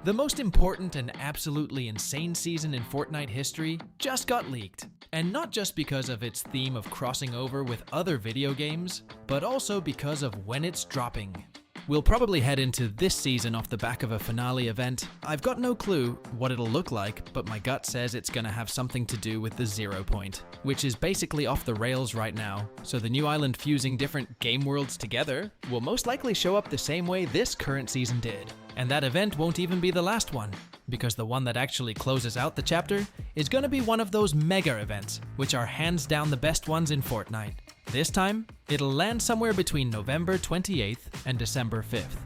The most important and absolutely insane season in Fortnite history just got leaked. And not just because of its theme of crossing over with other video games, but also because of when it's dropping. We'll probably head into this season off the back of a finale event. I've got no clue what it'll look like, but my gut says it's gonna have something to do with the 0 point, which is basically off the rails right now. So the new island fusing different game worlds together will most likely show up the same way this current season did. And that event won't even be the last one, because the one that actually closes out the chapter is gonna be one of those mega events, which are hands down the best ones in Fortnite. This time, it'll land somewhere between November 28th and December 5th.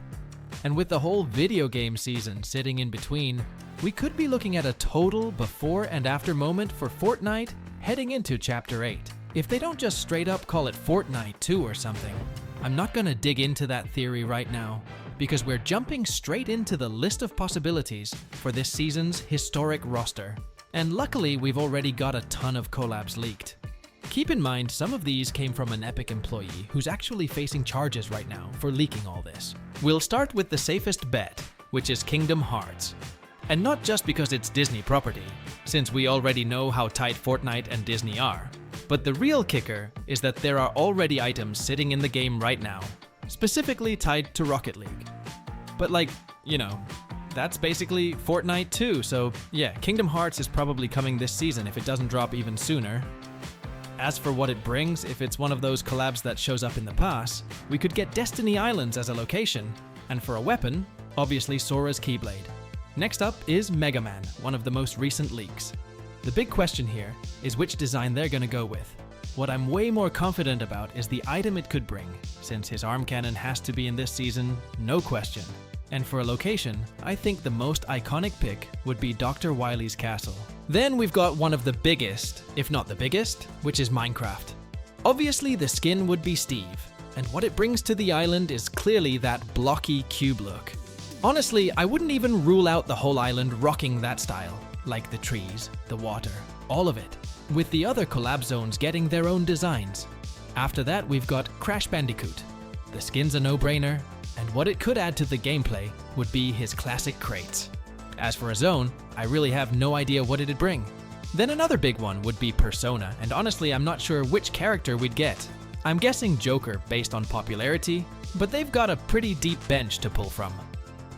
And with the whole video game season sitting in between, we could be looking at a total before and after moment for Fortnite heading into Chapter 8. If they don't just straight up call it Fortnite 2 or something, I'm not gonna dig into that theory right now, because we're jumping straight into the list of possibilities for this season's historic roster. And luckily, we've already got a ton of collabs leaked. Keep in mind, some of these came from an Epic employee who's actually facing charges right now for leaking all this. We'll start with the safest bet, which is Kingdom Hearts. And not just because it's Disney property, since we already know how tight Fortnite and Disney are. But the real kicker is that there are already items sitting in the game right now, specifically tied to Rocket League. But that's basically Fortnite 2, so yeah, Kingdom Hearts is probably coming this season if it doesn't drop even sooner. As for what it brings, if it's one of those collabs that shows up in the pass, we could get Destiny Islands as a location, and for a weapon, obviously Sora's Keyblade. Next up is Mega Man, one of the most recent leaks. The big question here is which design they're gonna go with. What I'm way more confident about is the item it could bring, since his arm cannon has to be in this season, no question. And for a location, I think the most iconic pick would be Dr. Wily's castle. Then we've got one of the biggest, if not the biggest, which is Minecraft. Obviously the skin would be Steve, and what it brings to the island is clearly that blocky cube look. Honestly, I wouldn't even rule out the whole island rocking that style, like the trees, the water, all of it, with the other collab zones getting their own designs. After that, we've got Crash Bandicoot. The skin's a no-brainer, and what it could add to the gameplay would be his classic crates. As for a zone, I really have no idea what it'd bring. Then another big one would be Persona, and honestly I'm not sure which character we'd get. I'm guessing Joker based on popularity, but they've got a pretty deep bench to pull from.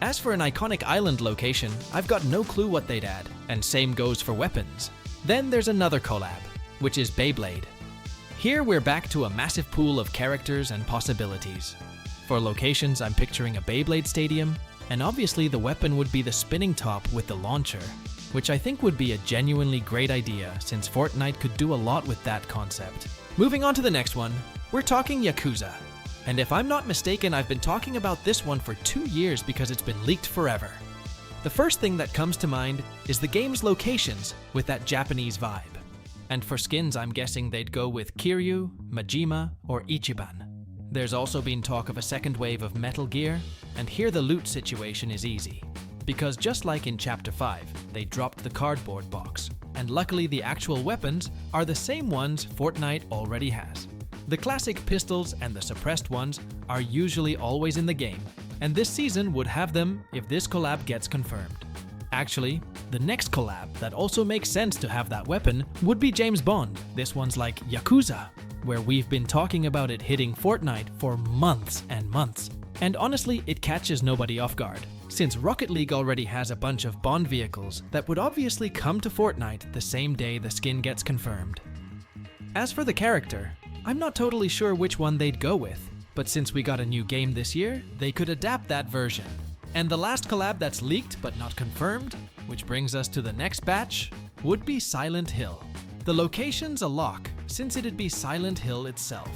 As for an iconic island location, I've got no clue what they'd add, and same goes for weapons. Then there's another collab, which is Beyblade. Here we're back to a massive pool of characters and possibilities. For locations, I'm picturing a Beyblade stadium, and obviously the weapon would be the spinning top with the launcher, which I think would be a genuinely great idea since Fortnite could do a lot with that concept. Moving on to the next one, we're talking Yakuza. And if I'm not mistaken, I've been talking about this one for 2 years because it's been leaked forever. The first thing that comes to mind is the game's locations with that Japanese vibe. And for skins, I'm guessing they'd go with Kiryu, Majima, or Ichiban. There's also been talk of a second wave of Metal Gear, and here the loot situation is easy. Because just like in Chapter 5, they dropped the cardboard box, and luckily the actual weapons are the same ones Fortnite already has. The classic pistols and the suppressed ones are usually always in the game, and this season would have them if this collab gets confirmed. Actually, the next collab that also makes sense to have that weapon would be James Bond. This one's like Yakuza, where we've been talking about it hitting Fortnite for months and months. And honestly, it catches nobody off guard, since Rocket League already has a bunch of Bond vehicles that would obviously come to Fortnite the same day the skin gets confirmed. As for the character, I'm not totally sure which one they'd go with, but since we got a new game this year, they could adapt that version. And the last collab that's leaked but not confirmed, which brings us to the next batch, would be Silent Hill. The location's a lock, since it'd be Silent Hill itself.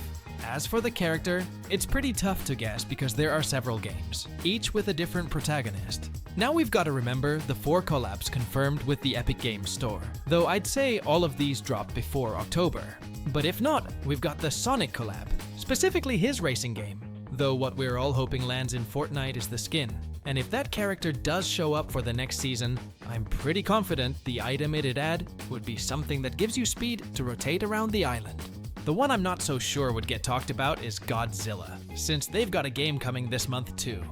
As for the character, it's pretty tough to guess because there are several games, each with a different protagonist. Now we've got to remember the 4 collabs confirmed with the Epic Games Store, though I'd say all of these drop before October. But if not, we've got the Sonic collab, specifically his racing game, though what we're all hoping lands in Fortnite is the skin. And if that character does show up for the next season, I'm pretty confident the item it'd add would be something that gives you speed to rotate around the island. The one I'm not so sure would get talked about is Godzilla, since they've got a game coming this month too.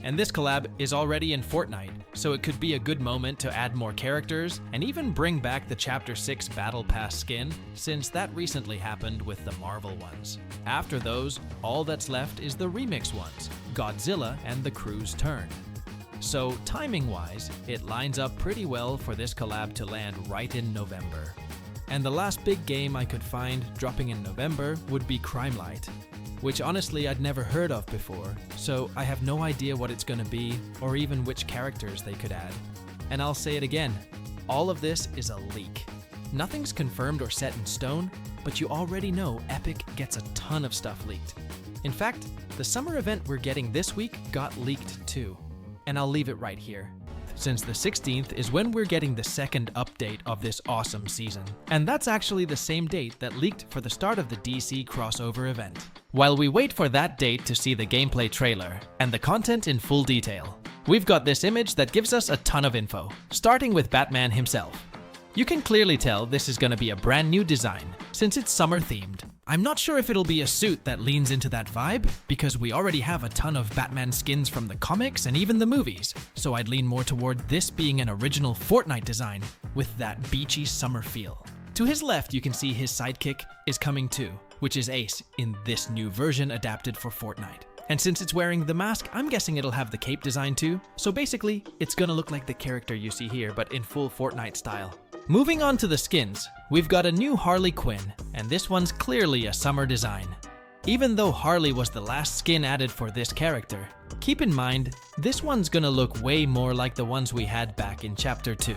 And this collab is already in Fortnite, so it could be a good moment to add more characters and even bring back the Chapter 6 Battle Pass skin, since that recently happened with the Marvel ones. After those, all that's left is the remix ones, Godzilla and the Crew's Turn. So timing-wise, it lines up pretty well for this collab to land right in November. And the last big game I could find dropping in November would be Crimelight, which honestly I'd never heard of before, so I have no idea what it's gonna be or even which characters they could add. And I'll say it again, all of this is a leak. Nothing's confirmed or set in stone, but you already know Epic gets a ton of stuff leaked. In fact, the summer event we're getting this week got leaked too. And I'll leave it right here, since the 16th is when we're getting the second update of this awesome season. And that's actually the same date that leaked for the start of the DC crossover event. While we wait for that date to see the gameplay trailer and the content in full detail, we've got this image that gives us a ton of info, starting with Batman himself. You can clearly tell this is going to be a brand new design, since it's summer themed. I'm not sure if it'll be a suit that leans into that vibe, because we already have a ton of Batman skins from the comics and even the movies, so I'd lean more toward this being an original Fortnite design with that beachy summer feel. To his left, you can see his sidekick is coming too, which is Ace in this new version adapted for Fortnite. And since it's wearing the mask, I'm guessing it'll have the cape design too, so basically, it's gonna look like the character you see here, but in full Fortnite style. Moving on to the skins, we've got a new Harley Quinn, and this one's clearly a summer design. Even though Harley was the last skin added for this character, keep in mind, this one's gonna look way more like the ones we had back in Chapter 2.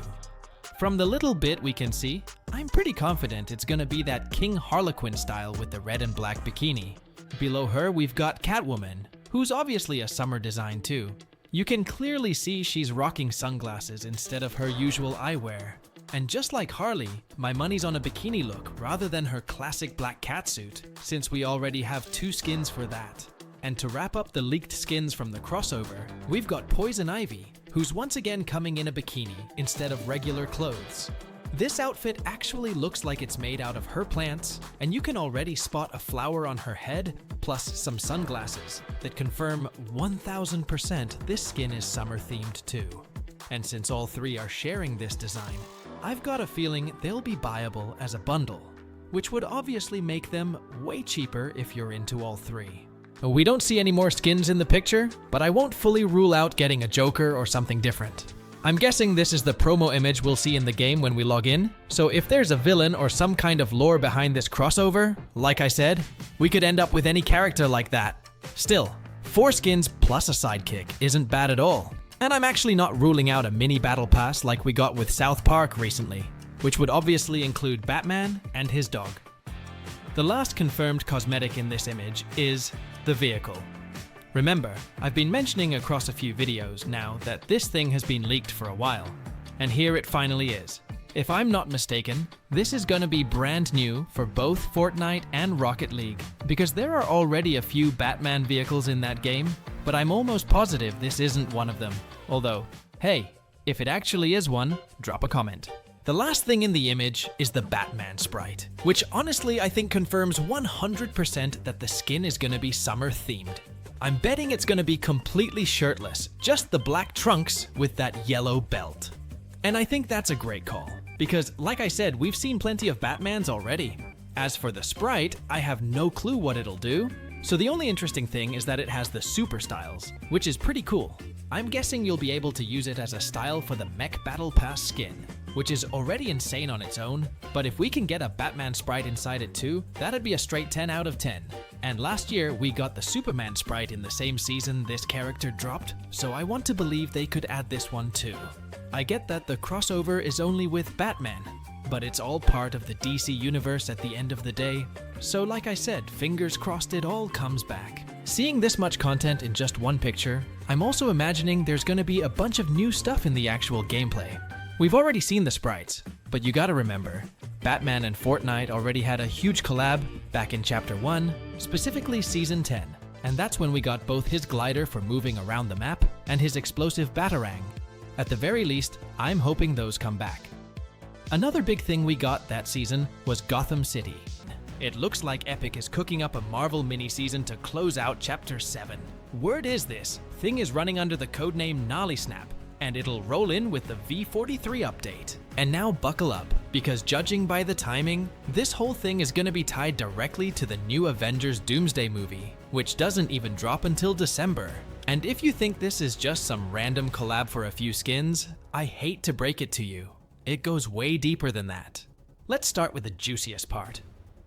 From the little bit we can see, I'm pretty confident it's gonna be that King Harlequin style with the red and black bikini. Below her, we've got Catwoman, who's obviously a summer design too. You can clearly see she's rocking sunglasses instead of her usual eyewear. And just like Harley, my money's on a bikini look rather than her classic black catsuit, since we already have 2 skins for that. And to wrap up the leaked skins from the crossover, we've got Poison Ivy, who's once again coming in a bikini instead of regular clothes. This outfit actually looks like it's made out of her plants, and you can already spot a flower on her head, plus some sunglasses, that confirm 1000% this skin is summer themed too. And since all 3 are sharing this design, I've got a feeling they'll be buyable as a bundle, which would obviously make them way cheaper if you're into all 3. We don't see any more skins in the picture, but I won't fully rule out getting a Joker or something different. I'm guessing this is the promo image we'll see in the game when we log in, so if there's a villain or some kind of lore behind this crossover, like I said, we could end up with any character like that. Still, 4 skins plus a sidekick isn't bad at all. And I'm actually not ruling out a mini battle pass like we got with South Park recently, which would obviously include Batman and his dog. The last confirmed cosmetic in this image is the vehicle. Remember, I've been mentioning across a few videos now that this thing has been leaked for a while, and here it finally is. If I'm not mistaken, this is gonna be brand new for both Fortnite and Rocket League, because there are already a few Batman vehicles in that game, but I'm almost positive this isn't one of them. Although, hey, if it actually is one, drop a comment. The last thing in the image is the Batman sprite, which honestly I think confirms 100% that the skin is gonna be summer themed. I'm betting it's gonna be completely shirtless, just the black trunks with that yellow belt. And I think that's a great call, because like I said, we've seen plenty of Batmans already. As for the sprite, I have no clue what it'll do, so the only interesting thing is that it has the super styles, which is pretty cool. I'm guessing you'll be able to use it as a style for the Mech Battle Pass skin, which is already insane on its own, but if we can get a Batman sprite inside it too, that'd be a straight 10 out of 10. And last year, we got the Superman sprite in the same season this character dropped, so I want to believe they could add this one too. I get that the crossover is only with Batman, but it's all part of the DC universe at the end of the day, so like I said, fingers crossed it all comes back. Seeing this much content in just one picture, I'm also imagining there's gonna be a bunch of new stuff in the actual gameplay. We've already seen the sprites, but you gotta remember, Batman and Fortnite already had a huge collab back in Chapter 1, specifically Season 10, and that's when we got both his glider for moving around the map and his explosive Batarang. At the very least, I'm hoping those come back. Another big thing we got that season was Gotham City. It looks like Epic is cooking up a Marvel mini-season to close out Chapter 7. Word is this thing is running under the codename Snap, and it'll roll in with the V43 update. And now buckle up, because judging by the timing, this whole thing is gonna be tied directly to the new Avengers Doomsday movie, which doesn't even drop until December. And if you think this is just some random collab for a few skins, I hate to break it to you. It goes way deeper than that. Let's start with the juiciest part.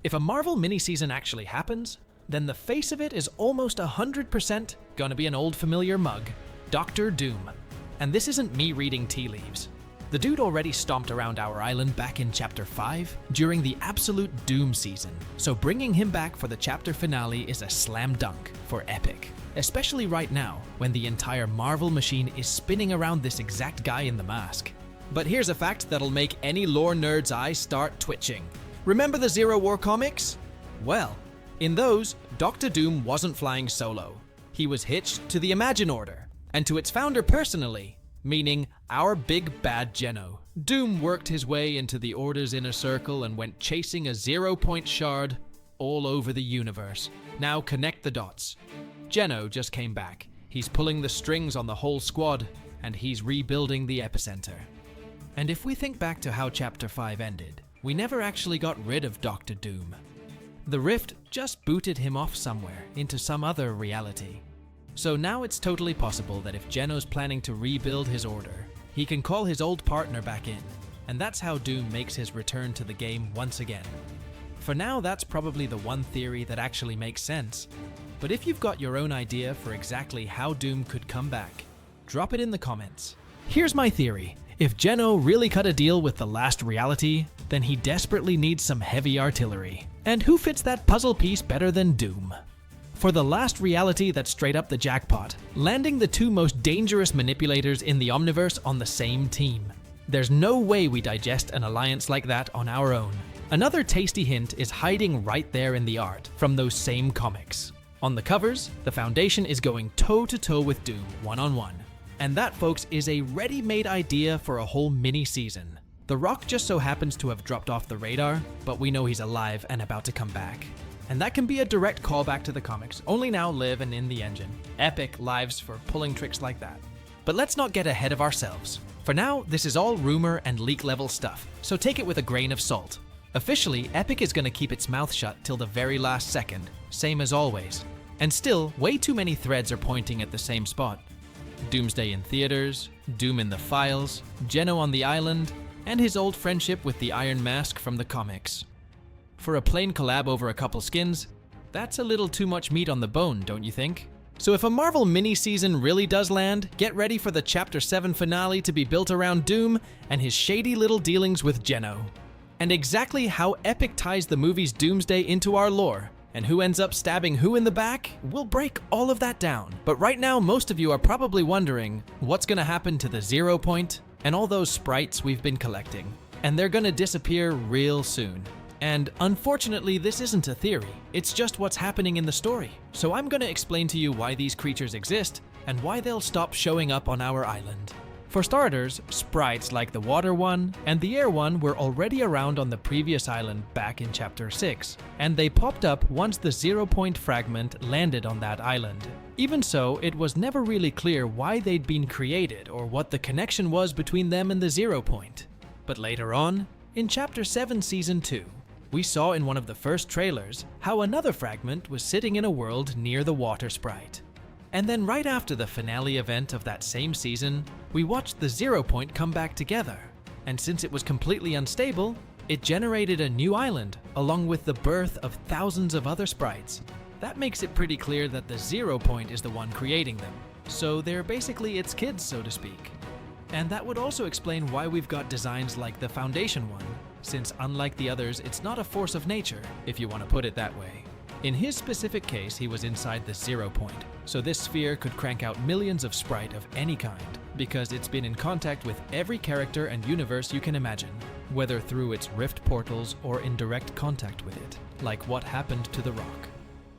If a Marvel mini-season actually happens, then the face of it is almost 100% gonna be an old familiar mug, Dr. Doom. And this isn't me reading tea leaves. The dude already stomped around our island back in Chapter 5 during the absolute Doom season, so bringing him back for the chapter finale is a slam dunk for Epic. Especially right now, when the entire Marvel machine is spinning around this exact guy in the mask. But here's a fact that'll make any lore nerd's eyes start twitching. Remember the Zero War comics? Well, in those, Dr. Doom wasn't flying solo. He was hitched to the Imagine Order, and to its founder personally, meaning our big bad Geno. Doom worked his way into the Order's inner circle and went chasing a 0-point shard all over the universe. Now connect the dots. Geno just came back. He's pulling the strings on the whole squad, and he's rebuilding the epicenter. And if we think back to how Chapter 5 ended, we never actually got rid of Dr. Doom. The Rift just booted him off somewhere into some other reality. So now it's totally possible that if Geno's planning to rebuild his order, he can call his old partner back in, and that's how Doom makes his return to the game once again. For now, that's probably the one theory that actually makes sense. But if you've got your own idea for exactly how Doom could come back, drop it in the comments. Here's my theory. If Geno really cut a deal with the last reality, then he desperately needs some heavy artillery. And who fits that puzzle piece better than Doom? For the last reality that's straight up the jackpot, landing the two most dangerous manipulators in the Omniverse on the same team. There's no way we digest an alliance like that on our own. Another tasty hint is hiding right there in the art from those same comics. On the covers, the Foundation is going toe-to-toe with Doom, one-on-one. And that, folks, is a ready-made idea for a whole mini-season. The Rock just so happens to have dropped off the radar, but we know he's alive and about to come back. And that can be a direct callback to the comics, only now live and in the engine. Epic lives for pulling tricks like that. But let's not get ahead of ourselves. For now, this is all rumor and leak level stuff, so take it with a grain of salt. Officially, Epic is going to keep its mouth shut till the very last second, same as always. And still, way too many threads are pointing at the same spot. Doomsday in theaters, Doom in the files, Geno on the island, and his old friendship with the Iron Mask from the comics. For a plain collab over a couple skins, that's a little too much meat on the bone, don't you think? So if a Marvel mini-season really does land, get ready for the Chapter 7 finale to be built around Doom and his shady little dealings with Geno. And exactly how Epic ties the movie's Doomsday into our lore, and who ends up stabbing who in the back, we'll break all of that down. But right now, most of you are probably wondering what's gonna happen to the 0 point and all those sprites we've been collecting. And they're gonna disappear real soon. And unfortunately, this isn't a theory, it's just what's happening in the story. So I'm gonna explain to you why these creatures exist and why they'll stop showing up on our island. For starters, sprites like the water one and the air one were already around on the previous island back in Chapter 6, and they popped up once the 0 point fragment landed on that island. Even so, it was never really clear why they'd been created or what the connection was between them and the 0 point. But later on, in Chapter 7 Season 2, we saw in one of the first trailers how another fragment was sitting in a world near the water sprite. And then right after the finale event of that same season, we watched the 0 point come back together. And since it was completely unstable, it generated a new island, along with the birth of thousands of other sprites. That makes it pretty clear that the 0 point is the one creating them. So they're basically its kids, so to speak. And that would also explain why we've got designs like the Foundation one, since unlike the others, it's not a force of nature, if you want to put it that way. In his specific case, he was inside the 0 point, so this sphere could crank out millions of sprite of any kind, because it's been in contact with every character and universe you can imagine, whether through its rift portals or in direct contact with it, like what happened to the Rock.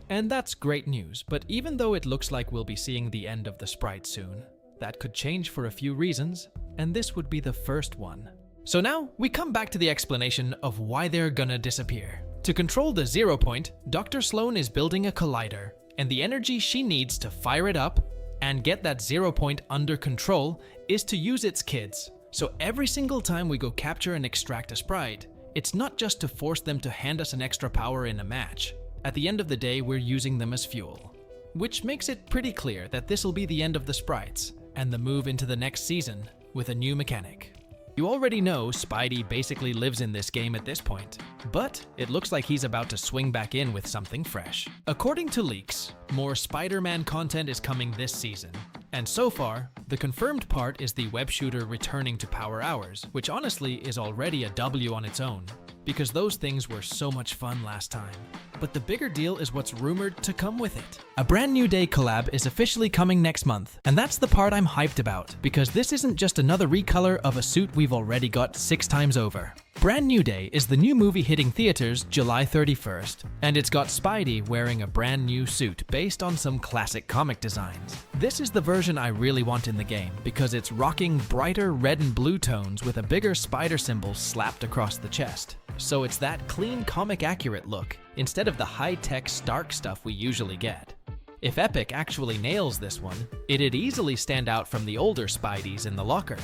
And that's great news, but even though it looks like we'll be seeing the end of the sprite soon, that could change for a few reasons, and this would be the first one. So now, we come back to the explanation of why they're gonna disappear. To control the 0 point, Dr. Sloan is building a collider, and the energy she needs to fire it up and get that 0 point under control is to use its kids. So every single time we go capture and extract a sprite, it's not just to force them to hand us an extra power in a match. At the end of the day, we're using them as fuel. Which makes it pretty clear that this will be the end of the sprites, and the move into the next season with a new mechanic. You already know Spidey basically lives in this game at this point, but it looks like he's about to swing back in with something fresh. According to leaks, more Spider-Man content is coming this season, and so far, the confirmed part is the web shooter returning to Power Hours, which honestly is already a W on its own, because those things were so much fun last time. But the bigger deal is what's rumored to come with it. A brand new day collab is officially coming next month, and that's the part I'm hyped about, because this isn't just another recolor of a suit we've already got 6 times over. Brand New Day is the new movie hitting theaters July 31st, and it's got Spidey wearing a brand new suit based on some classic comic designs. This is the version I really want in the game, because it's rocking brighter red and blue tones with a bigger spider symbol slapped across the chest. So it's that clean comic accurate look, instead of the high-tech Stark stuff we usually get. If Epic actually nails this one, it'd easily stand out from the older Spideys in the locker.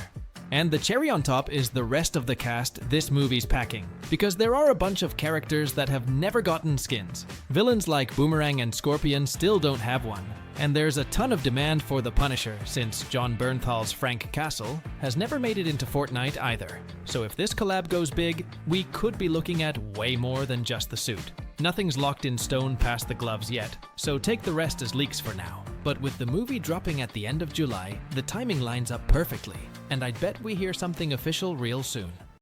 And the cherry on top is the rest of the cast this movie's packing, because there are a bunch of characters that have never gotten skins. Villains like Boomerang and Scorpion still don't have one, and there's a ton of demand for the Punisher since John Bernthal's Frank Castle has never made it into Fortnite either. So if this collab goes big, we could be looking at way more than just the suit. Nothing's locked in stone past the gloves yet, so take the rest as leaks for now. But with the movie dropping at the end of July, the timing lines up perfectly, and I'd bet we hear something official real soon.